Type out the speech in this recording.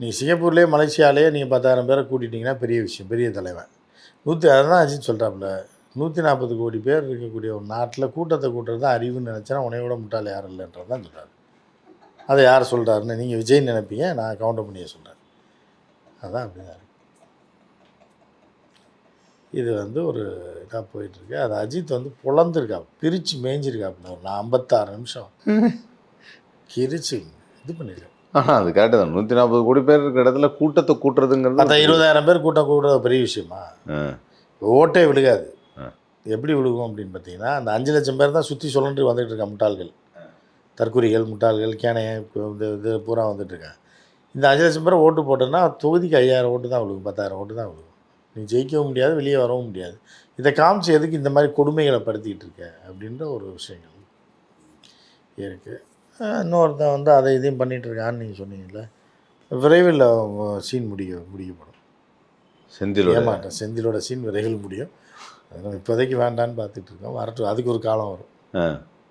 நீங்கள் சிங்கப்பூர்லேயே மலேசியாலேயே நீங்கள் 10,000 பேரை கூட்டிட்டிங்கன்னா பெரிய விஷயம், பெரிய தலைவன். அதான் அஜித் சொல்கிறாப்புல, 140 கோடி பேர் இருக்கக்கூடிய ஒரு நாட்டில் கூட்டத்தை கூட்டுறது தான் அறிவுன்னு நினச்சா உனையோட முட்டாள் யாரும் இல்லைன்றது தான் சொல்கிறாரு. அதை யார் சொல்கிறாருன்னு நீங்கள் விஜய் நினைப்பீங்க, நான் கவுண்டர் பண்ணியே சொல்கிறேன். அதுதான் அப்படிதான் இது ஒரு இதாக போயிட்டுருக்கு. அது அஜித் பொழந்துருக்கா, பிரித்து மேய்ஞ்சிருக்காப்புல ஒரு 56 நிமிஷம் கிரிச்சு இது பண்ணியிருக்கேன். ஆனால் அது கரெக்டு தான். 140 கோடி பேர் இருக்கிற இடத்துல கூட்டத்தை கூட்டுறதுங்கிறது அந்த 20,000 பேர் கூட்டுறது பெரிய விஷயமா? ஓட்டே விழுகாது. எப்படி விழுகும் அப்படின்னு பார்த்தீங்கன்னா, அந்த 5 லட்சம் பேர் தான் சுற்றி சொல்லிட்டு வந்துட்டு இருக்கான் முட்டாள்கள், தற்குறிகள், முட்டாள்கள், கேனைய இது பூரா வந்துட்டுருக்காங்க. இந்த 5 லட்சம் பேரை ஓட்டு போட்டோன்னா தொகுதிக்கு 5,000 ஓட்டு தான் விழுகும், 10,000 ஓட்டு தான் விழுகும். நீ ஜெயிக்கவும் முடியாது, வெளியே வரவும் முடியாது. இதை காமிச்சு எதுக்கு இந்த மாதிரி கொடுமைகளை படுத்திக்கிட்டு இருக்க அப்படின்ற ஒரு விஷயங்கள் இருக்குது. இன்னொருத்தன் அதை இதையும் பண்ணிகிட்டு இருக்கான்னு நீங்கள் சொன்னீங்கல்ல, விரைவில் சீன் முடிக்கப்படும். செந்திலோட சீன் விரைவில் முடியும். அதனால் இப்போதைக்கு வேண்டான்னு பார்த்துட்ருக்கோம். வரட்டும், அதுக்கு ஒரு காலம் வரும்.